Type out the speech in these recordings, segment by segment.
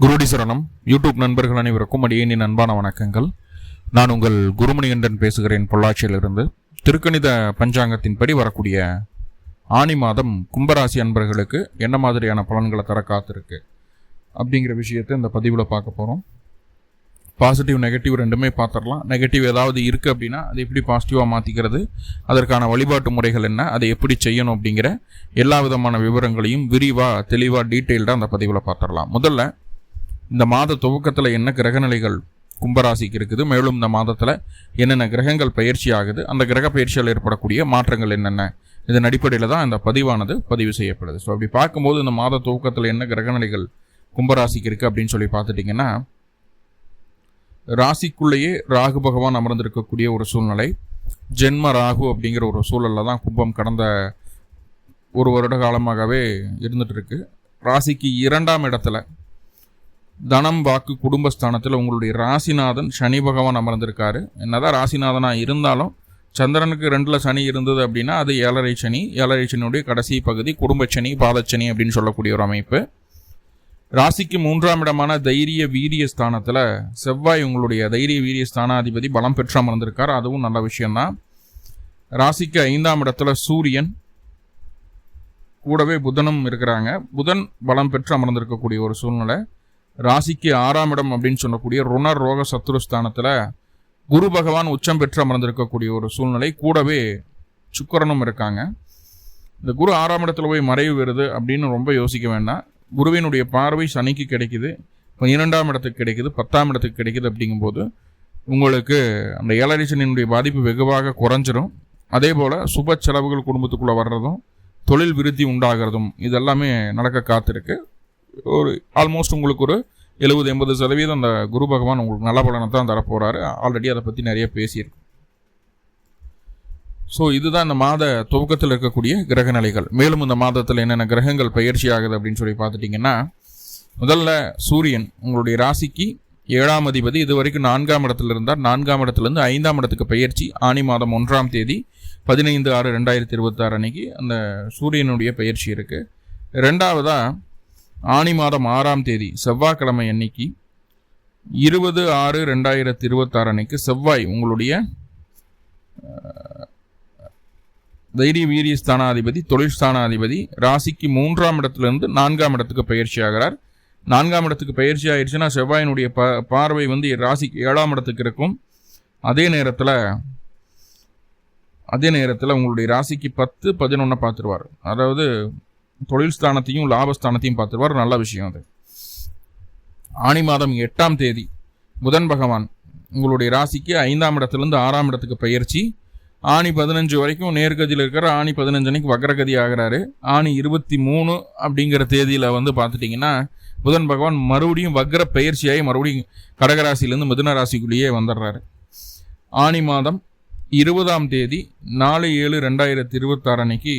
குருடி சரணம். யூடியூப் நண்பர்கள் அனைவருக்கும் அடியேனின் அன்பான வணக்கங்கள். நான் உங்கள் குருமணிகண்டன் பேசுகிறேன், பொள்ளாச்சியிலிருந்து. திருக்கணித பஞ்சாங்கத்தின்படி வரக்கூடிய ஆனி மாதம் கும்பராசி அன்பர்களுக்கு என்ன மாதிரியான பலன்களை தர காத்திருக்கு அப்படிங்கிற விஷயத்தை இந்த பதிவில் பார்க்க போகிறோம். பாசிட்டிவ் நெகட்டிவ் ரெண்டுமே பார்த்துடலாம். நெகட்டிவ் ஏதாவது இருக்குது அப்படின்னா அதை எப்படி பாசிட்டிவாக மாற்றிக்கிறது, அதற்கான வழிபாட்டு முறைகள் என்ன, அதை எப்படி செய்யணும் அப்படிங்கிற எல்லா விதமான விவரங்களையும் விரிவாக தெளிவாக டீட்டெயில்டாக அந்த பதிவில் பார்த்துடலாம். முதல்ல இந்த மாத துவக்கத்தில் என்ன கிரகநிலைகள் கும்பராசிக்கு இருக்குது, மேலும் இந்த மாதத்தில் என்னென்ன கிரகங்கள் பயிற்சி ஆகுது, அந்த கிரக பயிற்சியால் ஏற்படக்கூடிய மாற்றங்கள் என்னென்ன, இதன் அடிப்படையில் தான் இந்த பதிவானது பதிவு செய்யப்படுது. ஸோ அப்படி பார்க்கும்போது இந்த மாத துவக்கத்தில் என்ன கிரகநிலைகள் கும்பராசிக்கு இருக்குது அப்படின்னு சொல்லி பார்த்துட்டிங்கன்னா, ராசிக்குள்ளேயே ராகு பகவான் அமர்ந்திருக்கக்கூடிய ஒரு சூழ்நிலை. ஜென்ம ராகு அப்படிங்கிற ஒரு சூழலில் தான் கும்பம் கடந்த ஒரு வருட காலமாகவே இருந்துட்டு இருக்கு. ராசிக்கு 2ஆம் இடத்துல தனம் வாக்கு குடும்பஸ்தானத்தில் உங்களுடைய ராசிநாதன் சனி பகவான் அமர்ந்திருக்காரு. என்னதான் ராசிநாதனாக இருந்தாலும் சந்திரனுக்கு 2ல் சனி இருந்தது அப்படின்னா அது 7.5 சனி. 7.5 சனியுடைய கடைசி பகுதி குடும்பச்சனி, பாதச்சனி அப்படின்னு சொல்லக்கூடிய ஒரு அமைப்பு. ராசிக்கு 3ஆம் இடமான தைரிய வீரிய ஸ்தானத்தில் செவ்வாய் உங்களுடைய தைரிய வீரிய ஸ்தானாதிபதி பலம் பெற்று அமர்ந்திருக்கார். அதுவும் நல்ல விஷயம்தான். ராசிக்கு 5ஆம் இடத்துல சூரியன், கூடவே புதனும் இருக்கிறாங்க. புதன் பலம் பெற்று அமர்ந்திருக்கக்கூடிய ஒரு சூழ்நிலை. ராசிக்கு 6ஆம் இடம் அப்படின்னு சொல்லக்கூடிய ருணர் ரோக சத்துருஸ்தானத்தில் குரு பகவான் உச்சம் பெற்று அமர்ந்திருக்கக்கூடிய ஒரு சூழ்நிலை. கூடவே சுக்கிரனும் இருக்காங்க. இந்த குரு 6ஆம் இடத்துல போய் மறைவு வருது அப்படின்னு ரொம்ப யோசிக்க வேண்டாம். குருவினுடைய பார்வை சனிக்கு கிடைக்குது, 12ஆம் இடத்துக்கு கிடைக்குது, 10ஆம் இடத்துக்கு கிடைக்குது. அப்படிங்கும்போது உங்களுக்கு அந்த 7.5 சனியினுடைய பாதிப்பு வெகுவாக குறைஞ்சிரும். அதே போல் சுப செலவுகள் குடும்பத்துக்குள்ளே வர்றதும் தொழில் விருத்தி உண்டாகிறதும் இதெல்லாமே நடக்க காத்திருக்கு. ஒரு ஆல்மோஸ்ட் உங்களுக்கு ஒரு 70-80% அந்த குரு பகவான் உங்களுக்கு நல்ல பலனை தான் தரப்போகிறாரு. ஆல்ரெடி அதை பற்றி நிறைய பேசியிருக்கு. ஸோ இதுதான் இந்த மாத துவக்கத்தில் இருக்கக்கூடிய கிரக நிலைகள். மேலும் இந்த மாதத்தில் என்னென்ன கிரகங்கள் பயிற்சி ஆகுது அப்படின்னு சொல்லி பார்த்துட்டிங்கன்னா, முதல்ல சூரியன் உங்களுடைய ராசிக்கு 7ஆம் அதிபதி. இது வரைக்கும் 4ஆம் இடத்துல இருந்தார். 4ஆம் இடத்துலேருந்து 5ஆம் இடத்துக்கு பயிற்சி ஆனி மாதம் 1ஆம் தேதி 15/6/2026 அன்னைக்கு அந்த சூரியனுடைய பயிற்சி இருக்குது. 2ஆவதாக ஆனி மாதம் 6ஆம் தேதி செவ்வாய்க்கிழமை அன்னைக்கு 20/6/2026 அன்னைக்கு செவ்வாய் உங்களுடைய தைரிய வீரிய ஸ்தானாதிபதி, தொழில் ஸ்தானாதிபதி ராசிக்கு 3ஆம் இடத்துலேருந்து 4ஆம் இடத்துக்கு பயிற்சி ஆகிறார். 4ஆம் இடத்துக்கு பயிற்சி ஆயிடுச்சுன்னா செவ்வாயினுடைய பார்வை ராசிக்கு 7ஆம் இடத்துக்கு இருக்கும். அதே நேரத்தில் உங்களுடைய ராசிக்கு 10-11 பார்த்துருவார். அதாவது தொழில் ஸ்தானத்தையும் லாபஸ்தானத்தையும் பார்த்துருவார். நல்ல விஷயம் அது. ஆனி மாதம் 8ஆம் தேதி புதன் பகவான் உங்களுடைய ராசிக்கு 5ஆம் இடத்துலேருந்து 6ஆம் இடத்துக்கு பயிற்சி. ஆனி 15 வரைக்கும் நேர்கதியில் இருக்கிற ஆனி 15 அன்னைக்கு வக்ரகதி ஆகிறாரு. ஆனி 23 அப்படிங்கிற தேதியில் பார்த்துட்டிங்கன்னா புதன் பகவான் மறுபடியும் வக்ர பயிற்சியாகி மறுபடியும் கடகராசிலேருந்து மிதுன ராசிக்குள்ளேயே வந்துடுறாரு. ஆனி மாதம் 20ஆம் தேதி 4/7/2026 அன்னைக்கு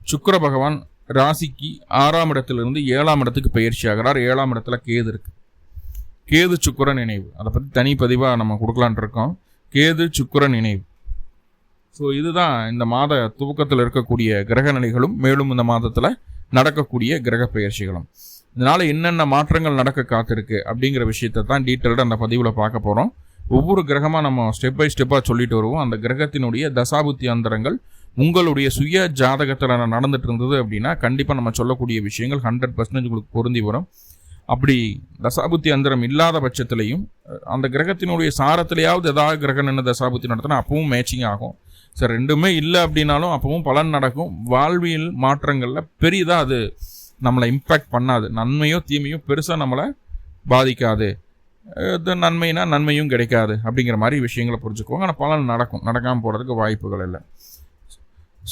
சுக்கிர பகவான் ராசிக்கு 6ஆம் இடத்திலிருந்து 7ஆம் இடத்துக்கு பயிற்சி ஆகிறார். 7ஆம் இடத்துல கேது இருக்கு. கேது சுக்கிரன் இணைவு, அதை பற்றி தனி பதிவாக நம்ம கொடுக்கலான் இருக்கோம். கேது சுக்கிரன் இணைவு. ஸோ இதுதான் இந்த மாத துவக்கத்தில் இருக்கக்கூடிய கிரக நிலைகளும் மேலும் இந்த மாதத்தில் நடக்கக்கூடிய கிரக பயிற்சிகளும். இதனால் என்னென்ன மாற்றங்கள் நடக்க காத்திருக்கு அப்படிங்கிற விஷயத்தை தான் டீட்டெயில்டாக அந்த பதிவில் பார்க்க போகிறோம். ஒவ்வொரு கிரகமாக நம்ம ஸ்டெப் பை ஸ்டெப்பாக சொல்லிட்டு வருவோம். அந்த கிரகத்தினுடைய தசாபுத்தி அந்தரங்கள் உங்களுடைய சுய ஜாதகத்தில் நடந்துட்டு இருந்தது அப்படின்னா கண்டிப்பாக நம்ம சொல்லக்கூடிய விஷயங்கள் 100% உங்களுக்கு பொருந்தி வரும். அப்படி தசாபுத்தி அந்தரம் இல்லாத பட்சத்திலையும் அந்த கிரகத்தினுடைய சாரத்திலேயாவது ஏதாவது கிரகம் என்ன தசாபுத்தி நடத்தினா அப்பவும் மேட்சிங் ஆகும். சார் ரெண்டுமே இல்லை அப்படின்னாலும் அப்பவும் பலன் நடக்கும். வாழ்வியல் மாற்றங்களில் பெரியதாக அது நம்மளை இம்பேக்ட் பண்ணாது. நன்மையோ தீமையோ பெருசாக நம்மளை பாதிக்காது. நன்மைனா நன்மையும் கிடைக்காது அப்படிங்கிற மாதிரி விஷயங்களை புரிஞ்சுக்குவாங்க. ஆனால் பலன் நடக்காமல் போகிறதுக்கு வாய்ப்புகள் இல்லை.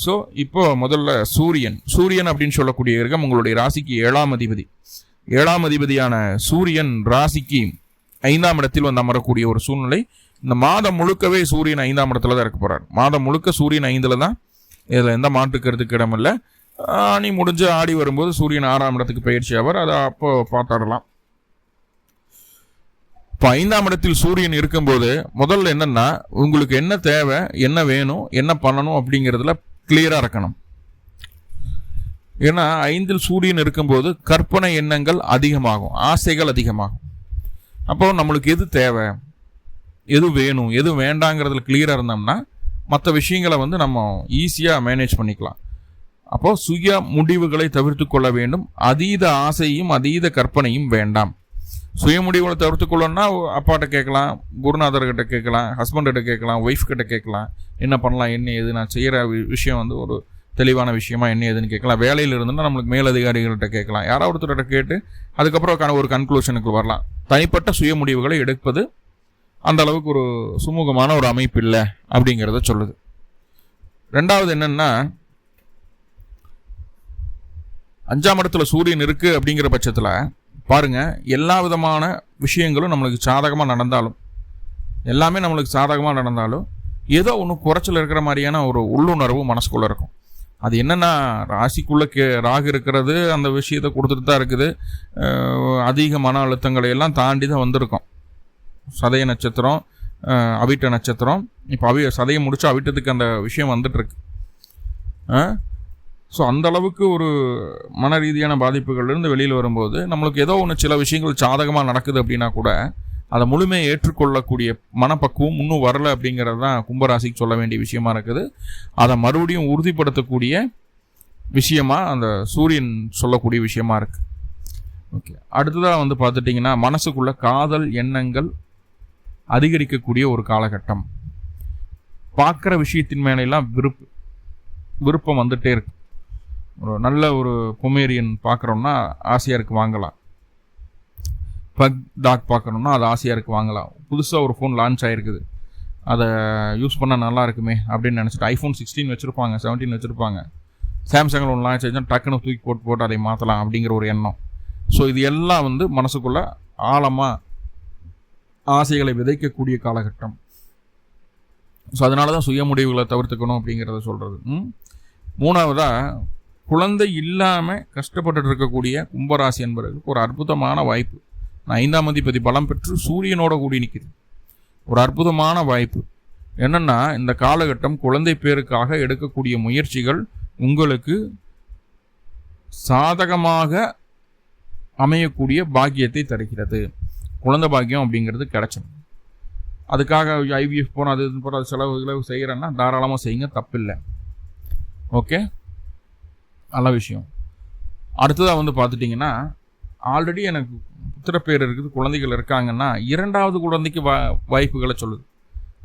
ஸோ இப்போ முதல்ல சூரியன் அப்படின்னு சொல்லக்கூடிய கிரகம் உங்களுடைய ராசிக்கு 7ஆம் அதிபதி. 7ஆம் அதிபதியான சூரியன் ராசிக்கு 5ஆம் இடத்தில் அமரக்கூடிய ஒரு சூழ்நிலை. இந்த மாதம் முழுக்கவே சூரியன் 5ஆம் இடத்துல தான் இருக்க போகிறார். மாதம் முழுக்க சூரியன் 5ல் தான். இதில் எந்த மாற்றுக்கிறதுக்கு இடமில்லை. ஆனி முடிஞ்சு ஆடி வரும்போது சூரியன் 6ஆம் இடத்துக்கு பயிற்சி ஆவார். அதை அப்போ பார்த்தாடலாம். இப்போ 5ஆம் இடத்தில் சூரியன் இருக்கும்போது முதல்ல என்னன்னா, உங்களுக்கு என்ன தேவை, என்ன வேணும், என்ன பண்ணணும் அப்படிங்கிறதுல கிளியராக இருக்கணும். ஏன்னா 5ல் சூரியன் இருக்கும்போது கற்பனை எண்ணங்கள் அதிகமாகும், ஆசைகள் அதிகமாகும். அப்போ நம்மளுக்கு எது தேவை, எது வேணும், எது வேண்டாங்கிறதுல கிளியராக இருந்தோம்னா மற்ற விஷயங்களை நம்ம ஈஸியாக மேனேஜ் பண்ணிக்கலாம். அப்போ சுய முடிவுகளை தவிர்த்து கொள்ள வேண்டும். அதீத ஆசையும் அதீத கற்பனையும் வேண்டாம். சுய முடிவுகளை தவிர்த்து கொள்ளணும்னா அப்பாட்ட கேட்கலாம், குருநாதர்கிட்ட கேட்கலாம், ஹஸ்பண்ட்கிட்ட கேட்கலாம், ஒய்ஃப் கிட்ட கேட்கலாம். என்ன பண்ணலாம், என்ன எது, நான் செய்கிற விஷயம் ஒரு தெளிவான விஷயமா என்ன ஏதுன்னு கேட்கலாம். வேலையில் இருந்துன்னா நம்மளுக்கு மேலதிகாரிகள்கிட்ட கேட்கலாம். யாராவது ஒருத்தர்கிட்ட கேட்டு அதுக்கப்புறம் ஒரு கன்க்ளூஷனுக்கு வரலாம். தனிப்பட்ட சுய முடிவுகளை எடுப்பது அந்த அளவுக்கு ஒரு சுமூகமான ஒரு அமைப்பு இல்லை அப்படிங்கிறத சொல்லுது. ரெண்டாவது என்னன்னா, 5ஆம் இடத்துல சூரியன் இருக்கு அப்படிங்கிற பட்சத்தில் பாருங்க, எல்லா விதமான விஷயங்களும் நம்மளுக்கு சாதகமாக நடந்தாலும், எல்லாமே நம்மளுக்கு சாதகமாக நடந்தாலும் ஏதோ ஒன்று குறைச்சல் இருக்கிற மாதிரியான ஒரு உள்ளுணர்வு மனசுக்குள்ளே இருக்கும். அது என்னென்னா, ராசிக்குள்ளே ராகு இருக்கிறது அந்த விஷயத்தை கொடுத்துட்டு தான் இருக்குது. அதிக மன அழுத்தங்களை எல்லாம் தாண்டி தான் வந்திருக்கோம். சதய நட்சத்திரம், அவிட்ட நட்சத்திரம், இப்போ சதயம் முடிச்சு அவிட்டத்துக்கு அந்த விஷயம் வந்துட்டுருக்கு. ஸோ அந்த அளவுக்கு ஒரு மன ரீதியான பாதிப்புகள்லேருந்து வெளியில் வரும்போது நம்மளுக்கு ஏதோ ஒன்று சில விஷயங்கள் சாதகமாக நடக்குது அப்படின்னா கூட அதை முழுமையை ஏற்றுக்கொள்ளக்கூடிய மனப்பக்குவம் இன்னும் வரலை அப்படிங்கிறது தான் கும்பராசிக்கு சொல்ல வேண்டிய விஷயமா இருக்குது. அதை மறுபடியும் உறுதிப்படுத்தக்கூடிய விஷயமா அந்த சூரியன் சொல்லக்கூடிய விஷயமா இருக்கு. ஓகே, அடுத்ததாக பார்த்துட்டிங்கன்னா, மனசுக்குள்ள காதல் எண்ணங்கள் அதிகரிக்கக்கூடிய ஒரு காலகட்டம். பார்க்குற விஷயத்தின் மேலெல்லாம் விருப்பம் வந்துட்டே இருக்கு. ஒரு நல்ல ஒரு பொமேரியன் பார்க்குறோம்னா ஆசையாக இருக்குது வாங்கலாம். பக் டாக் பார்க்குறோம்னா அது ஆசையாக இருக்குது வாங்கலாம். புதுசாக ஒரு ஃபோன் லான்ச் ஆகிருக்குது, அதை யூஸ் பண்ணால் நல்லா இருக்குமே அப்படின்னு நினச்சிட்டு iPhone 16 வச்சுருப்பாங்க, 17 வச்சுருப்பாங்க. சாம்சங்கில் ஒன்று லான்ச் ஆகிடுச்சுன்னா டக்குன்னு தூக்கி போட்டு அதை மாற்றலாம் அப்படிங்கிற ஒரு எண்ணம். ஸோ இது எல்லாம் மனசுக்குள்ளே ஆழமாக ஆசைகளை விதைக்கக்கூடிய காலகட்டம். ஸோ அதனால தான் சுய முடிவுகளை தவிர்த்துக்கணும் அப்படிங்கிறத சொல்கிறது. மூணாவதாக, குழந்தை இல்லாமல் கஷ்டப்பட்டு இருக்கக்கூடிய கும்பராசி என்பவர்களுக்கு ஒரு அற்புதமான வாய்ப்பு. 5ஆம் அதிபதி பலம் பெற்று சூரியனோட கூடி நிற்குது. ஒரு அற்புதமான வாய்ப்பு என்னன்னா, இந்த காலகட்டம் குழந்தை பேருக்காக எடுக்கக்கூடிய முயற்சிகள் உங்களுக்கு சாதகமாக அமையக்கூடிய பாக்கியத்தை தருகிறது. குழந்தை பாக்கியம் அப்படிங்கிறது கிடைச்சது. அதுக்காக IVF போனால் அது போகிற செலவு செய்கிறேன்னா தாராளமாக செய்யுங்க, தப்பில்லை. ஓகே, நல்ல விஷயம். அடுத்ததாக பார்த்துட்டிங்கன்னா, ஆல்ரெடி எனக்கு புத்திரப்பேர் இருக்குது, குழந்தைகள் இருக்காங்கன்னா 2வது குழந்தைக்கு வாய்ப்புகளை சொல்லுது.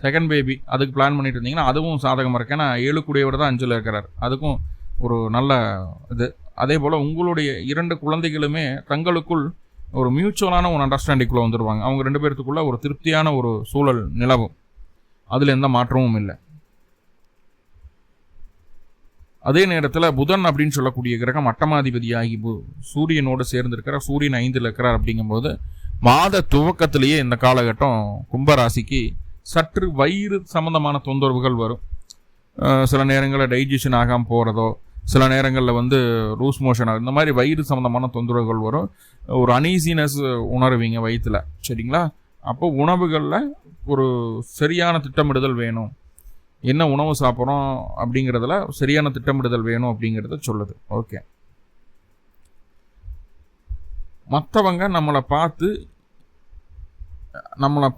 செகண்ட் பேபி அதுக்கு பிளான் பண்ணிட்டு இருந்தீங்கன்னா அதுவும் சாதகமாக இருக்கு. ஏன்னா 7 கூடியவர் தான் 5ல் இருக்கிறார், அதுக்கும் ஒரு நல்ல இது. அதே போல் உங்களுடைய 2 குழந்தைகளுமே தங்களுக்குள் ஒரு மியூச்சுவலான ஒரு அண்டர்ஸ்டாண்டிங்குள்ளே வந்துடுவாங்க. அவங்க 2 பேர்த்துக்குள்ள ஒரு திருப்தியான ஒரு சூழல் நிலவும், அதில் எந்த மாற்றமும் இல்லை. அதே நேரத்தில் புதன் அப்படின்னு சொல்லக்கூடிய கிரகம் அட்டமாதிபதியாகி சூரியனோடு சேர்ந்திருக்கிறார். சூரியன் 5ல் இருக்கிறார். அப்படிங்கும்போது மாத துவக்கத்திலேயே இந்த காலகட்டம் கும்பராசிக்கு சற்று வயிறு சம்பந்தமான தொந்தரவுகள் வரும். சில நேரங்களில் டைஜஷன் ஆகாமல் போகிறதோ, சில நேரங்களில் லூஸ் மோஷன் ஆகும், இந்த மாதிரி வயிறு சம்பந்தமான தொந்தரவுகள் வரும். ஒரு அனீசினஸ் உணர்வீங்க வயிற்றில், சரிங்களா? அப்போ உணவுகளில் ஒரு சரியான திட்டமிடுதல் வேணும். என்ன உணவு சாப்பிட்றோம் அப்படிங்கிறதுல சரியான திட்டமிடுதல் வேணும் அப்படிங்கிறத சொல்லுது. ஓகே, மற்றவங்க நம்மளை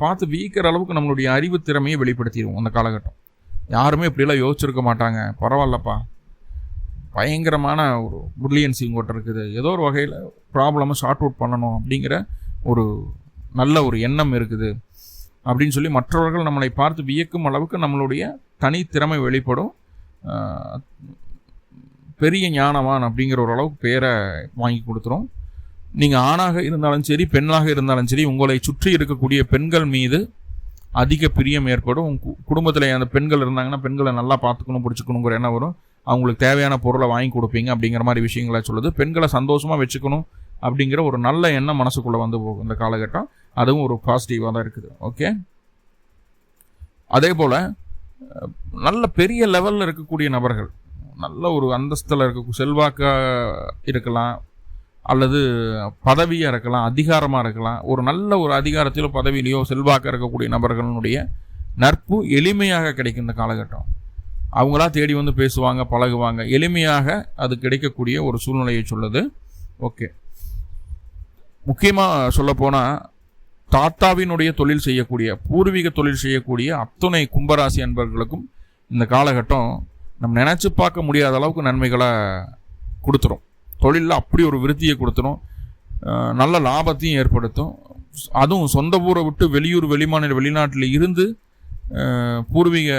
பார்த்து வீக்கிற அளவுக்கு நம்மளுடைய அறிவு திறமையை வெளிப்படுத்திடுவோம். அந்த காலகட்டம் யாருமே இப்படிலாம் யோசிச்சிருக்க மாட்டாங்க. பரவாயில்லப்பா, பயங்கரமான ஒரு பிரில்லியன்ஸ் இங்கோட்ட இருக்குது, ஏதோ ஒரு வகையில் ப்ராப்ளமை ஷார்ட் அவுட் பண்ணணும் அப்படிங்கிற ஒரு நல்ல ஒரு எண்ணம் இருக்குது அப்படின்னு சொல்லி மற்றவர்கள் நம்மளை பார்த்து வியக்கும் அளவுக்கு நம்மளுடைய தனித்திறமை வெளிப்படும். பெரிய ஞானவான் அப்படிங்கிற ஒரு அளவுக்கு பேரை வாங்கி கொடுத்துரும். நீங்கள் ஆணாக இருந்தாலும் சரி, பெண்ணாக இருந்தாலும் சரி, உங்களை சுற்றி இருக்கக்கூடிய பெண்கள் மீது அதிக பிரியம் ஏற்படும். குடும்பத்தில் அந்த பெண்கள் இருந்தாங்கன்னா பெண்களை நல்லா பார்த்துக்கணும், பிடிச்சிக்கணுங்கிற எண்ணம் வரும். அவங்களுக்கு தேவையான பொருளை வாங்கி கொடுப்பீங்க அப்படிங்கிற மாதிரி விஷயங்களை சொல்லுது. பெண்களை சந்தோஷமாக வச்சுக்கணும் அப்படிங்கிற ஒரு நல்ல எண்ணம் மனசுக்குள்ளே போகும் இந்த காலகட்டம். அதுவும் ஒரு பாசிட்டிவாக தான் இருக்குது. ஓகே, அதே போல் நல்ல பெரிய லெவலில் இருக்கக்கூடிய நபர்கள், நல்ல ஒரு அந்தஸ்தில் இருக்க செல்வாக்காக இருக்கலாம், அல்லது பதவியாக இருக்கலாம், அதிகாரமாக இருக்கலாம். ஒரு நல்ல ஒரு அதிகாரத்திலோ பதவியிலையோ செல்வாக்காக இருக்கக்கூடிய நபர்களுடைய நட்பு எளிமையாக கிடைக்கும் இந்த காலகட்டம். அவங்களா தேடி வந்து பேசுவாங்க, பழகுவாங்க. எளிமையாக அது கிடைக்கக்கூடிய ஒரு சூழ்நிலையை சொல்லுது. ஓகே, முக்கியமாக சொல்லப்போனால் தாத்தாவினுடைய தொழில் செய்யக்கூடிய, பூர்வீக தொழில் செய்யக்கூடிய அத்துணை கும்பராசி அன்பர்களுக்கும் இந்த காலகட்டம் நம்ம நினச்சி பார்க்க முடியாத அளவுக்கு நன்மைகளை கொடுத்துரும். தொழிலில் அப்படி ஒரு விருத்தியை கொடுத்துரும், நல்ல லாபத்தையும் ஏற்படுத்தும். அதுவும் சொந்த ஊரை விட்டு வெளியூர், வெளிமாநில, வெளிநாட்டில் இருந்து பூர்வீக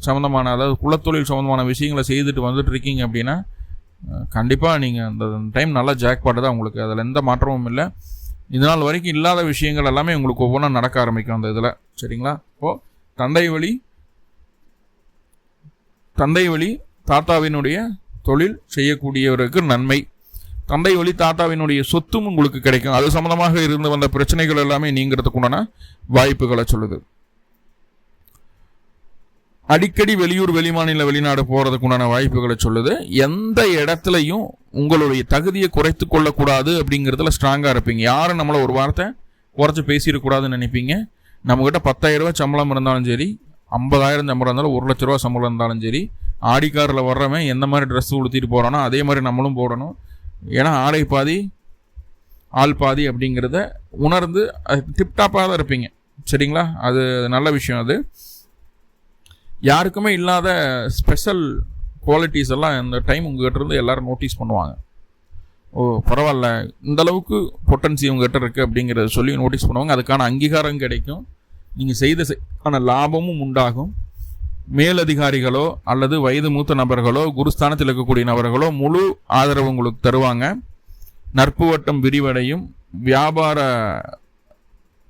சம்மந்தமான, அதாவது குலத்தொழில் சம்மந்தமான விஷயங்களை செய்துட்டு வந்துட்டு இருக்கீங்க அப்படின்னா கண்டிப்பாக நீங்கள் அந்த டைம் நல்லா ஜாக்பாட்டு தான் உங்களுக்கு. அதில் எந்த மாற்றமும் இல்லை. இதனால் வரைக்கும் இல்லாத விஷயங்கள் எல்லாமே உங்களுக்கு ஒவ்வொன்றா நடக்க ஆரம்பிக்கும் அந்த இதில். சரிங்களா? இப்போது தந்தை வழி தாத்தாவினுடைய தொழில் செய்யக்கூடியவருக்கு நன்மை. தந்தை வழி தாத்தாவினுடைய சொத்தும் உங்களுக்கு கிடைக்கும். அது சம்பந்தமாக இருந்து வந்த பிரச்சனைகள் எல்லாமே நீங்கிறதுக்குண்டான வாய்ப்புகளை சொல்லுது. அடிக்கடி வெளியூர், வெளிமாநில, வெளிநாடு போகிறதுக்குண்டான வாய்ப்புகளை சொல்லுது. எந்த இடத்துலையும் உங்களுடைய தகுதியை குறைத்து கொள்ளக்கூடாது அப்படிங்கிறதுல ஸ்ட்ராங்காக இருப்பீங்க. யாரும் நம்மளை ஒரு வார்த்தை குறைச்சி பேசிடக்கூடாதுன்னு நினைப்பீங்க. நம்மக்கிட்ட 10,000 ரூபா சம்பளம் இருந்தாலும் சரி, 50,000 சம்பளம் இருந்தாலும், 1,00,000 ரூபா சம்பளம் இருந்தாலும் சரி, ஆடிக்காரில் வர்றவன் எந்த மாதிரி ட்ரெஸ் உடுத்திட்டு போகிறானோ அதே மாதிரி நம்மளும் போடணும். ஏன்னா ஆடை பாதி ஆள் பாதி அப்படிங்கிறத உணர்ந்து டிப்டாப்பாக தான் இருப்பீங்க. சரிங்களா? அது நல்ல விஷயம். அது யாருக்குமே இல்லாத ஸ்பெஷல் குவாலிட்டிஸ் எல்லாம் இந்த டைம் உங்ககிட்ட இருந்து எல்லாரும் நோட்டீஸ் பண்ணுவாங்க. ஓ பரவாயில்ல, இந்த அளவுக்கு பொட்டன்சி உங்ககிட்ட இருக்குது அப்படிங்கிறத சொல்லி நோட்டீஸ் பண்ணுவாங்க. அதுக்கான அங்கீகாரம் கிடைக்கும். நீங்கள் செய்த லாபமும் உண்டாகும். மேலதிகாரிகளோ அல்லது வயது மூத்த நபர்களோ, குருஸ்தானத்தில் இருக்கக்கூடிய நபர்களோ முழு ஆதரவு உங்களுக்கு தருவாங்க. நட்பு வட்டம் விரிவடையும். வியாபார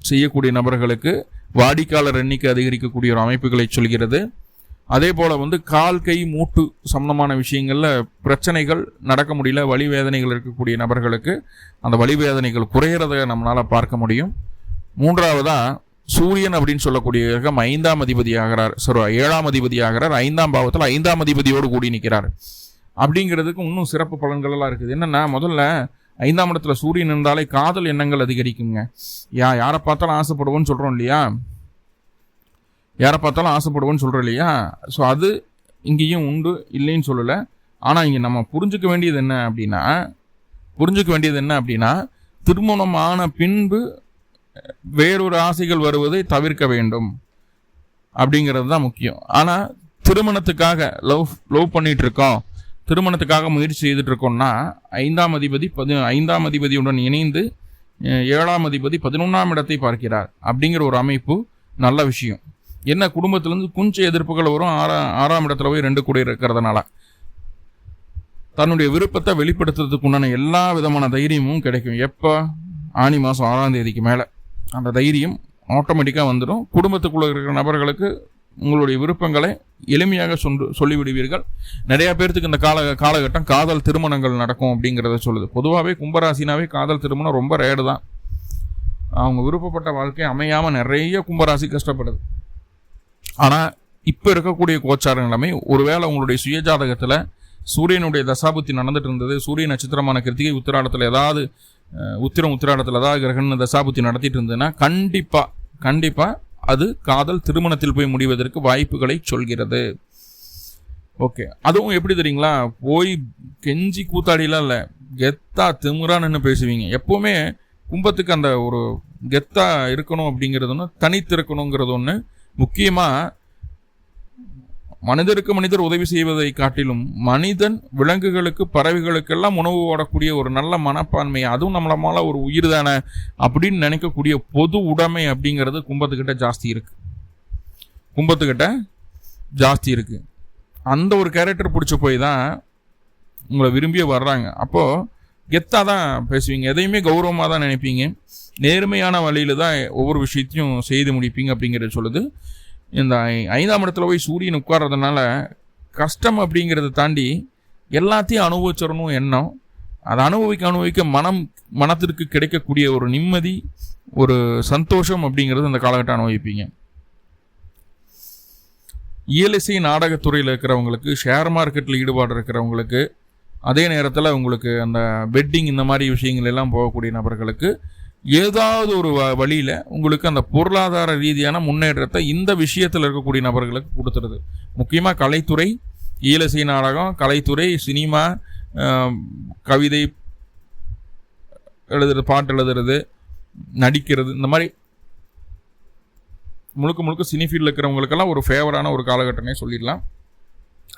செய்யக்கூடிய நபர்களுக்கு வாடிக்கையாளர் எண்ணிக்கை அதிகரிக்கக்கூடிய ஒரு அமைப்புகளை சொல்கிறது. அதே போல் கால் கை மூட்டு சம்பந்தமான விஷயங்களில் பிரச்சனைகள் நடக்க முடியல, வலி வேதனைகள் இருக்கக்கூடிய நபர்களுக்கு அந்த வலி வேதனைகள் குறையிறத நம்மளால் பார்க்க முடியும். மூன்றாவதாக சூரியன் அப்படின்னு சொல்லக்கூடிய கிரகம் 5ஆம் அதிபதி ஆகிறார். 7ஆம் அதிபதி ஆகிறார். 5ஆம் பாவத்தில் 5ஆம் அதிபதியோடு கூடி நிற்கிறார். அப்படிங்கிறதுக்கு இன்னும் சிறப்பு பலன்கள் எல்லாம் இருக்குது. என்னென்னா, முதல்ல 5ஆம் இடத்துல சூரியன் இருந்தாலே காதல் எண்ணங்கள் அதிகரிக்குங்க. யாரை பார்த்தாலும் ஆசைப்படுவோன்னு சொல்கிறோம் இல்லையா? யாரை பார்த்தாலும் ஆசைப்படுவோன்னு சொல்கிறோம் இல்லையா? ஸோ அது இங்கேயும் உண்டு, இல்லைன்னு சொல்லலை. ஆனால் இங்கே நம்ம புரிஞ்சுக்க வேண்டியது என்ன அப்படின்னா திருமணமான பின்பு வேறொரு ஆசைகள் வருவதை தவிர்க்க வேண்டும் அப்படிங்கிறது தான் முக்கியம். ஆனால் திருமணத்துக்காக லவ் பண்ணிட்டு இருக்கோம், திருமணத்துக்காக முயற்சி செய்துட்டு இருக்கோம்னா 5ஆம் அதிபதியுடன் இணைந்து 7ஆம் அதிபதி 11ஆம் இடத்தை பார்க்கிறார். அப்படிங்கிற ஒரு அமைப்பு நல்ல விஷயம். என்ன, குடும்பத்திலேருந்து கொஞ்சம் எதிர்ப்புகள் வரும். 6ஆம் இடத்துல போய் 2 கூட இருக்கிறதுனால தன்னுடைய விருப்பத்தை வெளிப்படுத்துறதுக்கு உண்டான எல்லா விதமான தைரியமும் கிடைக்கும். எப்போ? ஆனி மாதம் 6ஆம் தேதிக்கு மேலே அந்த தைரியம் ஆட்டோமேட்டிக்காக வந்துடும். குடும்பத்துக்குள்ளே இருக்கிற நபர்களுக்கு உங்களுடைய விருப்பங்களை எளிமையாக சொல்லிவிடுவீர்கள். நிறையா பேர்த்துக்கு இந்த காலகட்டம் காதல் திருமணங்கள் நடக்கும் அப்படிங்கிறத சொல்லுது. பொதுவாகவே கும்பராசினாவே காதல் திருமணம் ரொம்ப ரேடு தான். அவங்க விருப்பப்பட்ட வாழ்க்கை அமையாமல் நிறைய கும்பராசி கஷ்டப்படுது. ஆனால் இப்போ இருக்கக்கூடிய கோச்சார நிலைமை, ஒருவேளை உங்களுடைய சுயஜாதகத்தில் சூரியனுடைய தசாபுத்தி நடந்துட்டு இருந்தது, சூரிய நட்சத்திரமான கிருத்திகை உத்திராடத்தில் ஏதாவது உத்திராடத்தில் ஏதாவது கிரகண தசாபுத்தி நடத்திட்டு இருந்ததுன்னா கண்டிப்பாக அது காதல் திருமணத்தில் போய் முடிவதற்கு வாய்ப்புகளை சொல்கிறது. ஓகே, அதுவும் எப்படி தெரியுங்களா? போய் கெஞ்சி கூத்தாடிலாம் இல்லை, கெத்தா திமுறான்னு பேசுவீங்க. எப்போவுமே கும்பத்துக்கு அந்த ஒரு கெத்தா இருக்கணும் அப்படிங்கிறது ஒன்று, தனித்து இருக்கணுங்கிறது ஒன்று. முக்கியமாக மனிதருக்கு மனிதர் உதவி செய்வதை காட்டிலும் மனிதன் விலங்குகளுக்கு, பறவைகளுக்கெல்லாம் உணவு ஓடக்கூடிய ஒரு நல்ல மனப்பான்மை, அதுவும் நம்மளமால ஒரு உயிர் தானே அப்படின்னு நினைக்கக்கூடிய பொது உடைமை அப்படிங்கிறது கும்பத்துக்கிட்ட ஜாஸ்தி இருக்கு. அந்த ஒரு கேரக்டர் பிடிச்ச போய் தான் உங்களை விரும்பியே வர்றாங்க. அப்போது கெத்தாக தான் பேசுவீங்க, எதையுமே கௌரவமாக தான் நினைப்பீங்க, நேர்மையான வழியில் தான் ஒவ்வொரு விஷயத்தையும் செய்து முடிப்பீங்க அப்படிங்கிறத சொல்லுது. இந்த 5ஆம் இடத்துல போய் சூரியன் உட்கார்றதுனால கஷ்டம் அப்படிங்கிறத தாண்டி எல்லாத்தையும் அனுபவிச்சிடணும் எண்ணம். அதை அனுபவிக்க மனத்திற்கு கிடைக்கக்கூடிய ஒரு நிம்மதி, ஒரு சந்தோஷம் அப்படிங்கிறது அந்த காலகட்டம் அனுபவிப்பீங்க. இயலிசை நாடகத்துறையில் இருக்கிறவங்களுக்கு, ஷேர் மார்க்கெட்டில் ஈடுபாடு இருக்கிறவங்களுக்கு, அதே நேரத்தில் உங்களுக்கு அந்த பெட்டிங் இந்த மாதிரி விஷயங்கள் எல்லாம் போகக்கூடிய நபர்களுக்கு ஏதாவது ஒரு வழியில் உங்களுக்கு அந்த பொருளாதார ரீதியான முன்னேற்றத்தை இந்த விஷயத்தில் இருக்கக்கூடிய நபர்களுக்கு கொடுத்துருது. முக்கியமாக கலைத்துறை, ஈழசை நாடகம், கலைத்துறை, சினிமா, கவிதை எழுதுறது, பாட்டு எழுதுறது, நடிக்கிறது, இந்த மாதிரி முழுக்க முழுக்க சினிஃபீல்டில் இருக்கிறவங்களுக்கெல்லாம் ஒரு ஃபேவரான ஒரு காலகட்டமே சொல்லிடலாம்.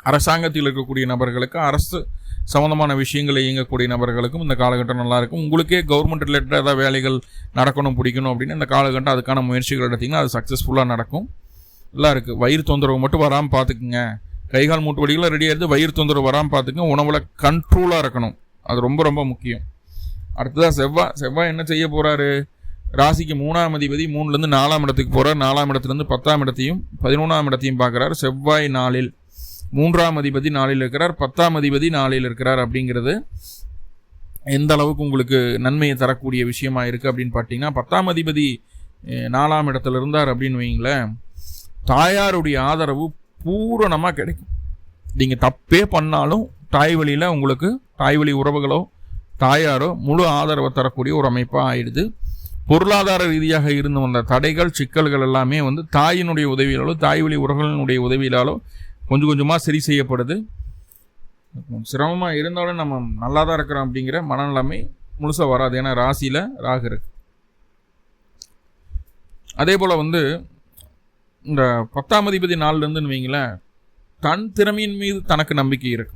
அரசாங்கத்தில் இருக்கக்கூடிய நபர்களுக்கு, அரசு சம்மந்தமான விஷயங்களை இயங்கக்கூடிய நபர்களுக்கும் இந்த காலகட்டம் நல்லாயிருக்கும். உங்களுக்கே கவர்மெண்ட் ரிலேட்டடாக ஏதாவது வேலைகள் நடக்கணும், பிடிக்கணும் அப்படின்னு இந்த காலகட்டம் அதுக்கான முயற்சிகள் எடுத்திங்கன்னா அது சக்ஸஸ்ஃபுல்லாக நடக்கும். எல்லாம் இருக்குது. வயிறு தொந்தரவு மட்டும் வராமல் பார்த்துக்குங்க. கைகால் மூட்டு வலிகளாக ரெடியாக இருந்து வயிறு தொந்தரவு வராமல் பார்த்துக்குங்க. உணவில் கண்ட்ரோலாக இருக்கணும், அது ரொம்ப ரொம்ப முக்கியம். அடுத்ததாக செவ்வாய் என்ன செய்ய போகிறாரு? ராசிக்கு 3ஆம் அதிபதி 3லேருந்து 4ஆம் இடத்துக்கு போகிறார். 4ஆம் இடத்துலேருந்து 10ஆம் இடத்தையும் 11ஆம் இடத்தையும் பார்க்குறாரு. செவ்வாய் நாளில் 3ஆம் அதிபதி நாளில் இருக்கிறார், 10ஆம் அதிபதி நாளில் இருக்கிறார். அப்படிங்கிறது எந்த அளவுக்கு உங்களுக்கு நன்மையை தரக்கூடிய விஷயமா இருக்குது அப்படின்னு பார்த்தீங்கன்னா, 10ஆம் அதிபதி 4ஆம் இடத்துல இருந்தார் அப்படின்னு வைங்களேன், தாயாருடைய ஆதரவு பூரணமாக கிடைக்கும். நீங்கள் தப்பே பண்ணாலும் தாய் வழியில் உங்களுக்கு தாய் வழி உறவுகளோ தாயாரோ முழு ஆதரவை தரக்கூடிய ஒரு அமைப்பாக ஆயிடுது. பொருளாதார ரீதியாக இருந்து வந்த தடைகள், சிக்கல்கள் எல்லாமே வந்து தாயினுடைய உதவியாலோ தாய் வழி உறவுகளினுடைய உதவியாலோ கொஞ்சம் கொஞ்சமாக சரி செய்யப்படுது. சிரமமாக இருந்தாலும் நம்ம நல்லா தான் இருக்கிறோம் அப்படிங்கிற மனநிலைமை முழுசாக வராது. ஏன்னா ராசியில் ராகு இருக்கு. அதே போல் வந்து இந்த 10ஆம் அதிபதி நாள்லேருந்துன்னு வைங்களேன், தன் திறமையின் மீது தனக்கு நம்பிக்கை இருக்கு.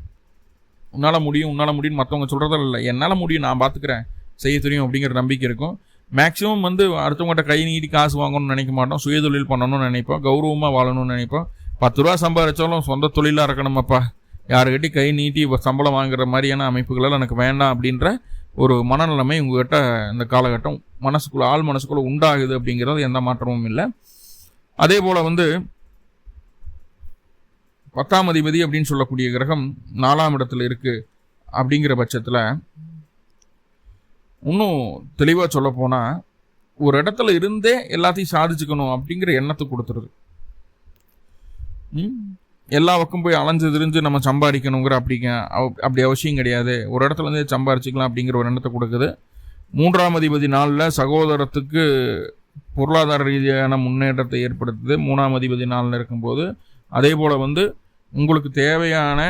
உன்னால் முடியும் மற்றவங்க சொல்கிறதில்ல இல்லை, என்னால் முடியும், நான் பார்த்துக்கிறேன், செய்ய தெரியும் அப்படிங்கிற நம்பிக்கை இருக்கும். மேக்ஸிமம் வந்து அடுத்தவங்கள்ட்ட கை நீட்டி காசு வாங்கணும்னு நினைக்க மாட்டோம். சுயதொழில் பண்ணணும்னு நினைப்போம், கௌரவமாக வாழணும்னு நினைப்போம். 10 ரூபா சம்பாதிச்சாலும் சொந்த தொழிலாக இருக்கணுமப்பா, யாருக்கிட்ட கை நீட்டி சம்பளம் வாங்குற மாதிரியான அமைப்புகளெல்லாம் எனக்கு வேண்டாம் அப்படின்ற ஒரு மனநிலைமை உங்கள்கிட்ட இந்த காலகட்டம் ஆள் மனசுக்குள்ளே உண்டாகுது. அப்படிங்கிறது எந்த மாற்றமும் இல்லை. அதே போல் வந்து 10ஆம் அதிபதி அப்படின்னு சொல்லக்கூடிய கிரகம் 4ஆம் இடத்துல இருக்குது. அப்படிங்கிற பட்சத்தில் இன்னும் தெளிவாக சொல்ல போனால், ஒரு இடத்துல இருந்தே எல்லாத்தையும் சாதிச்சுக்கணும் அப்படிங்கிற எண்ணத்தை கொடுத்துருது. எல்லா பக்கம் போய் அலைஞ்சு திரிஞ்சு நம்ம சம்பாதிக்கணுங்கிற அப்படி அவசியம் கிடையாது. ஒரு இடத்துல இருந்தே சம்பாதிச்சிக்கலாம் அப்படிங்கிற ஒரு எண்ணத்தை கொடுக்குது. 3ஆம் அதிபதி நாளில் சகோதரத்துக்கு பொருளாதார ரீதியான முன்னேற்றத்தை ஏற்படுத்துது 3ஆம் அதிபதி நாளில் இருக்கும்போது. அதே போல் வந்து உங்களுக்கு தேவையான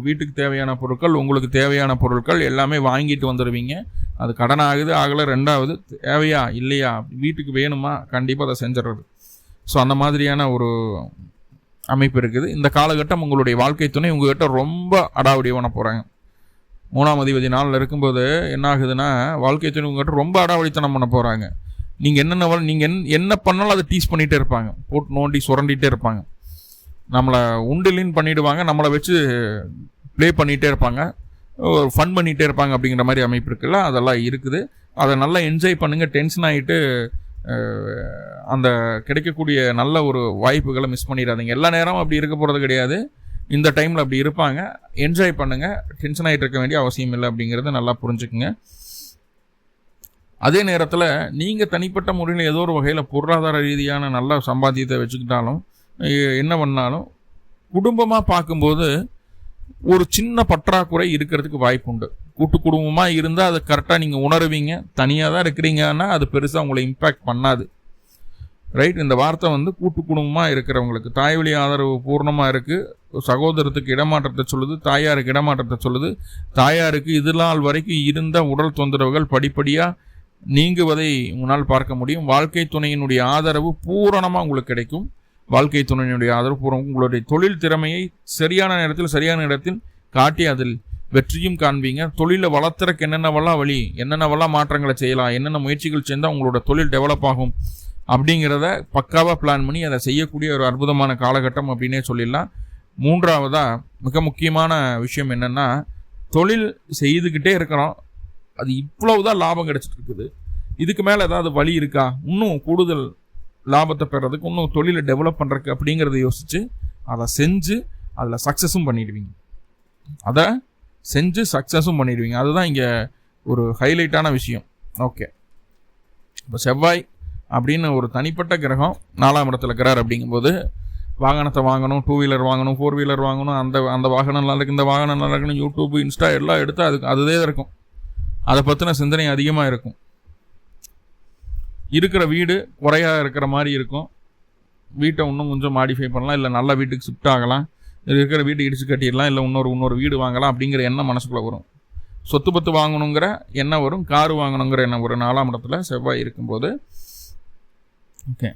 வீட்டுக்கு தேவையான பொருட்கள், உங்களுக்கு தேவையான பொருட்கள் எல்லாமே வாங்கிட்டு வந்துடுவீங்க. அது கடன் ஆகுது ஆகலை, 2வது தேவையா இல்லையா, வீட்டுக்கு வேணுமா, கண்டிப்பாக அதை செஞ்சிடறது. ஸோ அந்த மாதிரியான ஒரு அமைப்பு இருக்குது. இந்த காலகட்டம் உங்களுடைய வாழ்க்கை துணை உங்கள்கிட்ட ரொம்ப அடாவடி பண்ண போகிறாங்க. 3ஆம் அதிபதி நாளில் இருக்கும்போது என்ன ஆகுதுன்னா, வாழ்க்கை துணை உங்கள்கிட்ட ரொம்ப அடாவடித்தனம் பண்ண போகிறாங்க. நீங்கள் என்ன பண்ணாலும் அதை டீஸ் பண்ணிகிட்டே இருப்பாங்க, போட்டு நோண்டி சுரண்டிகிட்டே இருப்பாங்க, நம்மளை உண்டிலின் பண்ணிவிடுவாங்க, நம்மளை வச்சு ப்ளே பண்ணிகிட்டே இருப்பாங்க, ஃபன் பண்ணிகிட்டே இருப்பாங்க. அப்படிங்கிற மாதிரி அமைப்பு இருக்குல்ல, அதெல்லாம் இருக்குது. அதை நல்லா என்ஜாய் பண்ணுங்கள். டென்ஷன் ஆகிட்டு அந்த கிடைக்கக்கூடிய நல்ல ஒரு வாய்ப்புகளை மிஸ் பண்ணிடாதீங்க. எல்லா நேரமும் அப்படி இருக்க போகிறது கிடையாது. இந்த டைமில் அப்படி இருப்பாங்க. என்ஜாய் பண்ணுங்கள். டென்ஷன் ஆகிட்டு இருக்க வேண்டிய அவசியம் இல்லை அப்படிங்கிறத நல்லா புரிஞ்சுக்குங்க. அதே நேரத்தில் நீங்கள் தனிப்பட்ட முறையில் ஏதோ ஒரு வகையில் பொருளாதார ரீதியான நல்ல சம்பாத்தியத்தை வச்சுக்கிட்டாலும் என்ன பண்ணாலும் குடும்பமாக பார்க்கும்போது ஒரு சின்ன பற்றாக்குறை இருக்கிறதுக்கு வாய்ப்பு உண்டு. கூட்டு குடும்பமாக இருந்தால் அதை கரெக்டாக நீங்கள் உணருவீங்க. தனியாக தான் இருக்கிறீங்கன்னா அது பெருசாக உங்களை இம்பேக்ட் பண்ணாது. ரைட்? இந்த வார்த்தை வந்து கூட்டு குடும்பமாக இருக்கிறவங்களுக்கு தாய் வழி ஆதரவு பூர்ணமாக இருக்குது. சகோதரத்துக்கு இடமாற்றத்தை சொல்லுது, தாயாருக்கு இடமாற்றத்தை சொல்லுது. தாயாருக்கு இது நாள் வரைக்கும் இருந்த உடல் தொந்தரவுகள் படிப்படியாக நீங்குவதை உங்களால் பார்க்க முடியும். வாழ்க்கை துணையினுடைய ஆதரவு பூரணமாக உங்களுக்கு கிடைக்கும். வாழ்க்கை துணையினுடைய ஆதரவு பூர்வம் உங்களுடைய தொழில் திறமையை சரியான நேரத்தில் இடத்தில் காட்டி அதில் வெற்றியும் காண்பீங்க. தொழிலை வளர்த்துறக்கு என்னென்னவெல்லாம் மாற்றங்களை செய்யலாம், என்னென்ன முயற்சிகள் செஞ்சால் உங்களோட தொழில் டெவலப் ஆகும் அப்படிங்கிறத பக்காவாக பிளான் பண்ணி அதை செய்யக்கூடிய ஒரு அற்புதமான காலகட்டம் அப்படின்னே சொல்லிடலாம். 3ஆவதாக மிக முக்கியமான விஷயம் என்னென்னா, தொழில் செய்துக்கிட்டே இருக்கிறோம், அது இவ்வளவுதான் லாபம் கிடைச்சிட்டு இருக்குது, இதுக்கு மேலே ஏதாவது வழி இருக்கா, இன்னும் கூடுதல் லாபத்தை பெறதுக்கு, இன்னும் தொழிலை டெவலப் பண்ணுறதுக்கு அப்படிங்கிறத யோசித்து அதை செஞ்சு அதில் சக்ஸஸும் பண்ணிடுவீங்க. அதுதான் இங்கே ஒரு ஹைலைட்டான விஷயம். ஓகே, இப்போ செவ்வாய் அப்படின்னு ஒரு தனிப்பட்ட கிரகம் 4ஆம் இடத்துல இருக்கிறார். அப்படிங்கும்போது வாகனத்தை வாங்கணும், 2 வீலர் வாங்கணும், 4 வீலர் வாங்கணும், அந்த வாகனம் நல்லா இருக்கு, இந்த வாகனம் நல்லா இருக்குன்னு யூடியூப், இன்ஸ்டா எல்லாம் எடுத்து அதுவே இருக்கும். அதை பற்றின சிந்தனை அதிகமாக இருக்கும். இருக்கிற வீடு குறையாக இருக்கிற மாதிரி இருக்கும். வீட்டை இன்னும் கொஞ்சம் மாடிஃபை பண்ணலாம், இல்லை நல்ல வீட்டுக்கு ஷிஃப்ட் ஆகலாம். இருக்கிற வீடு இடிச்சு கட்டிடலாம், இல்லை இன்னொரு வீடு வாங்கலாம் அப்படிங்கிற எண்ணம் மனசுக்குள்ளே வரும். சொத்து பத்து வாங்கணுங்கிற எண்ணம் வரும், காரு வாங்கணுங்கிற எண்ணம் வரும் 4ஆம் இடத்துல செவ்வாய் இருக்கும்போது. ஓகே.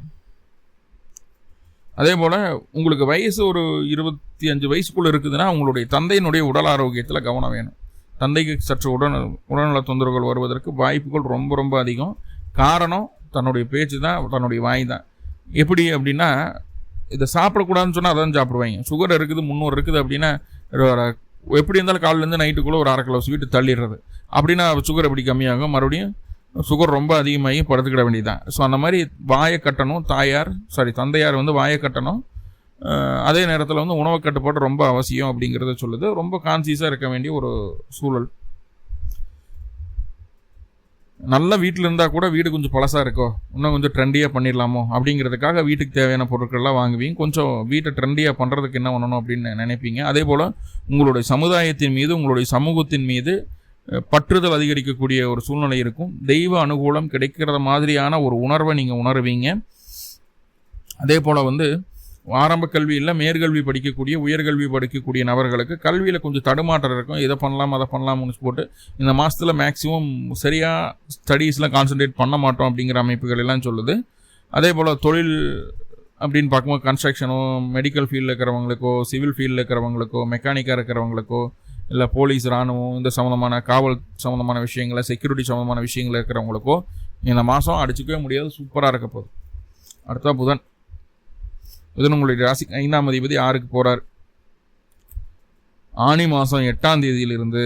அதே போல் உங்களுக்கு வயசு ஒரு 25 வயசுக்குள்ளே இருக்குதுன்னா உங்களுடைய தந்தையினுடைய உடல் ஆரோக்கியத்தில் கவனம் வேணும். தந்தைக்கு சற்று உடல்நல தொந்தரவுகள் வருவதற்கு வாய்ப்புகள் ரொம்ப ரொம்ப அதிகம். காரணம் தன்னுடைய பேச்சு தான், தன்னுடைய வாய் தான். எப்படி அப்படின்னா, இதை சாப்பிடக்கூடாதுன்னு சொன்னால் அதான் சாப்பிடுவாங்க. சுகர் இருக்குது 300 இருக்குது அப்படின்னா எப்படி இருந்தாலும் காலிலேருந்து நைட்டுக்குள்ளே ஒரு 1/2 கிலோ ஸ்வீட்டு தள்ளிடுறது. அப்படின்னா சுகர் எப்படி கம்மியாகும்? மறுபடியும் சுகர் ரொம்ப அதிகமாகி படுத்துக்கிட வேண்டியதுதான். ஸோ அந்த மாதிரி வாயை கட்டணும். தந்தையார் வந்து வாயை கட்டணும். அதே நேரத்தில் வந்து உணவு கட்டுப்பாடு ரொம்ப அவசியம் அப்படிங்கிறத சொல்லுது. ரொம்ப கான்சியஸாக இருக்க வேண்டிய ஒரு சூழல். நல்ல வீட்டில் இருந்தால் கூட வீடு கொஞ்சம் பழசாக இருக்கோ, இன்னும் கொஞ்சம் ட்ரெண்டியாக பண்ணிடலாமோ அப்படிங்கிறதுக்காக வீட்டுக்கு தேவையான பொருட்கள்லாம் வாங்குவீங்க. கொஞ்சம் வீட்டை ட்ரெண்டியாக பண்ணுறதுக்கு என்ன பண்ணணும் அப்படின்னு நினைப்பீங்க. அதே போல் உங்களுடைய சமுதாயத்தின் மீது, உங்களுடைய சமூகத்தின் மீது பற்றுதல் அதிகரிக்கக்கூடிய ஒரு சூழ்நிலை இருக்கும். தெய்வ அனுகூலம் கிடைக்கிற மாதிரியான ஒரு உணர்வை நீங்கள் உணர்வீங்க. அதே போல் வந்து ஆரம்ப கல்வி இல்லை, மேற்கல்வி படிக்கக்கூடிய, உயர்கல்வி படிக்கக்கூடிய நபர்களுக்கு கல்வியில் கொஞ்சம் தடுமாற்றம் இருக்கும். இதை பண்ணலாம் அதை பண்ணலாம்னு போட்டு இந்த மாதத்தில் மேக்ஸிமம் சரியாக ஸ்டடீஸில் கான்சன்ட்ரேட் பண்ண மாட்டோம் அப்படிங்கிற அமைப்புகள் எல்லாம் சொல்லுது. அதே போல் தொழில் அப்படின்னு பார்க்கும்போது கன்ஸ்ட்ரக்ஷனோ, மெடிக்கல் ஃபீல்டில் இருக்கிறவங்களுக்கோ, சிவில் ஃபீல்டில் இருக்கிறவங்களுக்கோ, மெக்கானிக்காக இருக்கிறவங்களுக்கோ, இல்லை போலீஸ், இராணுவம், இந்த சம்மந்தமான காவல் சம்மந்தமான விஷயங்களை, செக்யூரிட்டி சம்மந்தமான விஷயங்கள் இருக்கிறவங்களுக்கோ இந்த மாதம் அடிச்சுக்கவே முடியாது, சூப்பராக இருக்க போகுது. அடுத்தா புதன் உங்களுடைய ராசி 5ஆம் அதிபதி 6க்கு போகிறார். ஆனி மாதம் 8ஆம் தேதியிலிருந்து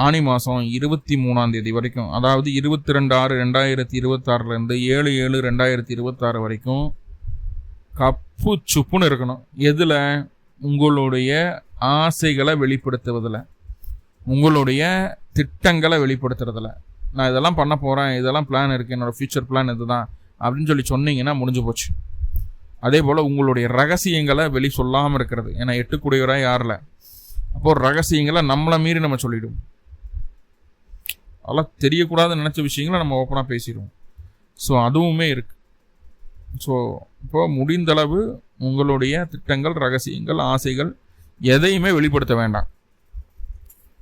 ஆனி மாதம் 23ஆம் தேதி வரைக்கும், அதாவது 22/6/2026 7/7/2026 வரைக்கும் கப்பு சுப்புன்னு இருக்கணும். எதில்? உங்களுடைய ஆசைகளை வெளிப்படுத்துவதில், உங்களுடைய திட்டங்களை வெளிப்படுத்துறதில். நான் இதெல்லாம் பண்ண போகிறேன், இதெல்லாம் பிளான் இருக்குது, என்னோடய ஃப்யூச்சர் பிளான் இதுதான் அப்படின்னு சொல்லி சொன்னீங்கன்னா முடிஞ்சு போச்சு. அதே போல் உங்களுடைய ரகசியங்களை வெளி சொல்லாமல் இருக்கிறது. ஏன்னா 8 கூடியவராக யாரில், அப்போது ரகசியங்களை நம்மளை மீறி நம்ம சொல்லிவிடுவோம். அதெல்லாம் தெரியக்கூடாதுன்னு நினச்ச விஷயங்களை நம்ம ஓப்பனாக பேசிடுவோம். ஸோ அதுவுமே இருக்குது. ஸோ இப்போ முடிந்தளவு உங்களுடைய திட்டங்கள், ரகசியங்கள், ஆசைகள் எதையுமே வெளிப்படுத்த வேண்டாம்.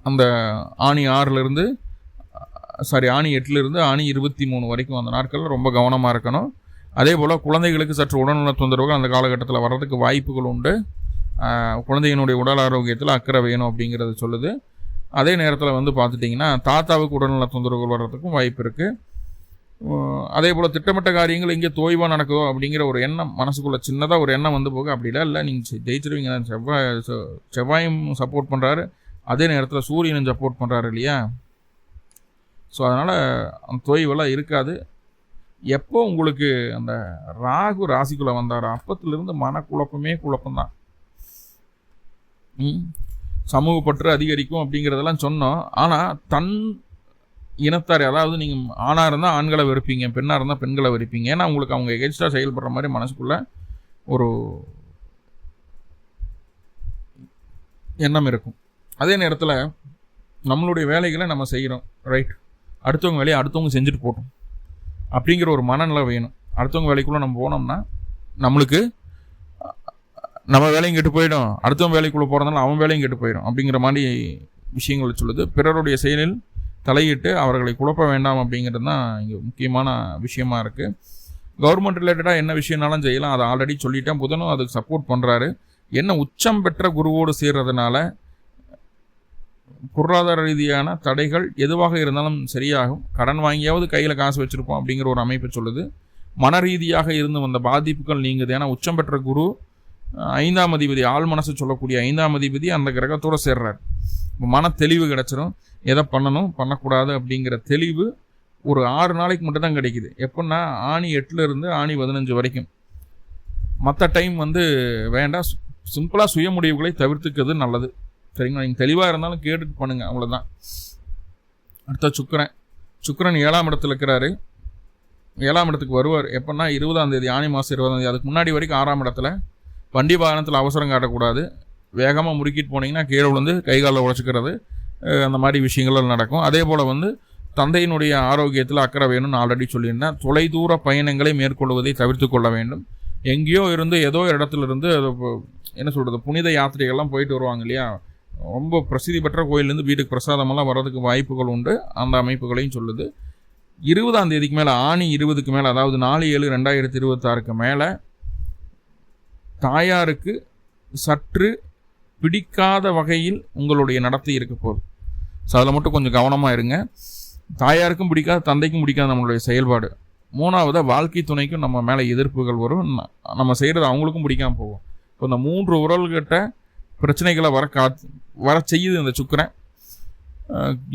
அந்த ஆனி 8லிருந்து ஆனி 23 வரைக்கும் அந்த நாட்களில் ரொம்ப கவனமாக இருக்கணும். அதே போல் குழந்தைகளுக்கு சற்று உடல்நல தொந்தரவுகள் அந்த காலகட்டத்தில் வர்றதுக்கு வாய்ப்புகள் உண்டு. குழந்தையினுடைய உடல் ஆரோக்கியத்தில் அக்கறை வேணும் அப்படிங்கிறது சொல்லுது. அதே நேரத்தில் வந்து பார்த்துட்டிங்கன்னா தாத்தாவுக்கு உடல்நல தொந்தரவுகள் வர்றதுக்கும் வாய்ப்பு இருக்குது. அதே போல் திட்டமிட்ட காரியங்கள் இங்கே தோய்வாக நடக்குதோ அப்படிங்கிற ஒரு எண்ணம் மனசுக்குள்ளே சின்னதாக ஒரு எண்ணம் வந்து போக, அப்படிலாம் இல்லை, நீங்கள் ஜெயிச்சிருவீங்க. செவ்வாயும் சப்போர்ட் பண்ணுறாரு, அதே நேரத்தில் சூரியனும் சப்போர்ட் பண்ணுறாரு இல்லையா? ஸோ அதனால் அந்த தொய்வெல்லாம் இருக்காது. எப்போ உங்களுக்கு அந்த ராகு ராசிக்குள்ளே வந்தார் அப்பத்திலிருந்து குழப்பம்தான். சமூக பற்று அதிகரிக்கும் அப்படிங்கிறதெல்லாம் சொன்னோம். ஆனால் தன் இனத்தார், அதாவது நீங்கள் ஆணாக இருந்தால் ஆண்களை வெறுப்பீங்க, பெண்ணாக இருந்தால் பெண்களை வெறுப்பீங்க. ஏன்னா உங்களுக்கு அவங்க எகென்ஸ்டாக செயல்படுற மாதிரி மனசுக்குள்ளே ஒரு எண்ணம் இருக்கும். அதே நேரத்தில் நம்மளுடைய வேலைகளை நம்ம செய்கிறோம், ரைட், அடுத்தவங்க வேலையை அடுத்தவங்க செஞ்சுட்டு போட்டோம் அப்படிங்கிற ஒரு மனநிலை வேணும். அடுத்தவங்க வேலைக்குள்ளே நம்ம போனோம்னா நம்மளுக்கு நம்ம வேலையும் கெட்டு போயிடும், அடுத்தவங்க வேலைக்குள்ளே போகிறதுனால அவன் வேலையும் கெட்டு போயிடும் அப்படிங்கிற மாதிரி விஷயங்கள் சொல்லுது. பிறருடைய செயலில் தலையிட்டு அவர்களை குழப்ப வேண்டாம் அப்படிங்கிறது தான் இங்கே முக்கியமான விஷயமா இருக்குது. கவர்மெண்ட் ரிலேட்டடாக என்ன விஷயம்னாலும் செய்யலாம், அதை ஆல்ரெடி சொல்லிட்டேன். புதனும் அதுக்கு சப்போர்ட் பண்ணுறாரு. என்ன உச்சம் பெற்ற குருவோடு சேர்றதுனால பொருளாதார ரீதியான தடைகள் எதுவாக இருந்தாலும் சரியாகும். கடன் வாங்கியாவது கையில் காசு வச்சுருப்போம் அப்படிங்கிற ஒரு அமைப்பு சொல்லுது. மன ரீதியாக இருந்து வந்த பாதிப்புகள் நீங்குது. ஏன்னா உச்சம் பெற்ற குரு 5ஆம் அதிபதி, ஆள் மனசு சொல்லக்கூடிய 5ஆம் அதிபதி அந்த கிரகத்தோடு சேர்றார். மன தெளிவு கிடச்சிரும். எதை பண்ணணும் பண்ணக்கூடாது அப்படிங்கிற தெளிவு ஒரு 6 நாளைக்கு மட்டும் தான் கிடைக்குது. எப்படின்னா ஆனி 8லிருந்து ஆனி 15 வரைக்கும். மற்ற டைம் வந்து வேண்டாம், சிம்பிளாக சுய முடிவுகளை தவிர்த்துக்கிறது நல்லது. சரிங்களா? நீங்கள் தெளிவாக இருந்தாலும் கேட்டுட்டு பண்ணுங்கள், அவ்வளோதான். அடுத்த சுக்கிரன் 7ஆம் இடத்துல இருக்கிறாரு. 7ஆம் இடத்துக்கு வருவார் எப்படின்னா 20ஆம் தேதி, ஆனி மாதம் 20ஆம் தேதி. அதுக்கு முன்னாடி வரைக்கும் 6ஆம் இடத்துல. வண்டி வாகனத்தில் அவசரம் காட்டக்கூடாது. வேகமாக முறுக்கிட்டு போனீங்கன்னா கீழே விழுந்து கை காலில் உழைச்சிக்கிறது, அந்த மாதிரி விஷயங்கள் நடக்கும். அதே போல் வந்து தந்தையினுடைய ஆரோக்கியத்தில் அக்கறை வேணும்னு ஆல்ரெடி சொல்லியிருந்தேன். தொலைதூர பயணங்களை மேற்கொள்வதை தவிர்த்து கொள்ள வேண்டும். எங்கேயோ இருந்து ஏதோ இடத்துல இருந்து என்ன சொல்கிறது, புனித யாத்திரைகள்லாம் போயிட்டு வருவாங்க இல்லையா, ரொம்ப பிரசித்தி பெற்ற கோயிலேருந்து வீட்டுக்கு பிரசாதமெல்லாம் வர்றதுக்கு வாய்ப்புகள் உண்டு. அந்த அமைப்புகளையும் சொல்லுது. 20ஆம் தேதிக்கு மேலே, ஆணி 20க்கு மேலே, அதாவது 4/7/2026 மேலே தாயாருக்கு சற்று பிடிக்காத வகையில் உங்களுடைய நடத்தை இருக்க போகுது. ஸோ அதில் மட்டும் கொஞ்சம் கவனமாக இருங்க. தாயாருக்கும் பிடிக்காது, தந்தைக்கும் பிடிக்காது நம்மளுடைய செயல்பாடு. 3வது, வாழ்க்கை துணைக்கும் நம்ம மேலே எதிர்ப்புகள் வரும். நம்ம செய்கிறது அவங்களுக்கும் பிடிக்காமல் போகும். இப்போ இந்த 3 உறவுகிட்ட பிரச்சனைகளை வர செய்யுது இந்த சுக்கிரன்.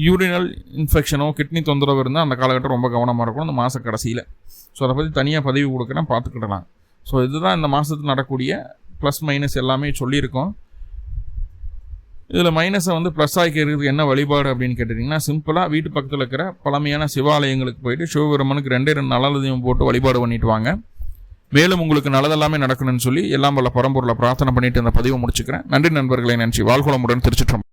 யூரினல் இன்ஃபெக்ஷனோ கிட்னி தொந்தரவு இருந்தால் அந்த காலகட்டம் ரொம்ப கவனமாக இருக்கணும் இந்த மாத கடைசியில். ஸோ அதை பற்றி தனியாக பதிவு கொடுக்குறேன், பார்த்துக்கிடலாம். ஸோ இதுதான் இந்த மாதத்தில் நடக்கக்கூடிய ப்ளஸ் மைனஸ் எல்லாமே சொல்லியிருக்கோம். இதில் மைனஸை ப்ளஸ் ஆகிக்கிறதுக்கு என்ன வழிபாடு அப்படின்னு கேட்டிங்கன்னா, சிம்பிளாக வீட்டு பக்கத்தில் இருக்கிற பழமையான சிவாலயங்களுக்கு போயிட்டு சிவபெருமனுக்கு 2 நல்லதையும் போட்டு வழிபாடு பண்ணிட்டு வாங்க. மேலும் உங்களுக்கு நல்லதெல்லாமே நடக்கணும்னு சொல்லி எல்லாம் வல்ல பரம்பொருளை பிரார்த்தனை பண்ணிட்டு இந்த பதிவை முடிச்சுக்கிறேன். நன்றி நண்பர்களை, நன்றி. வாழ்குளமுடன். திருச்சிற்றம்பலம்.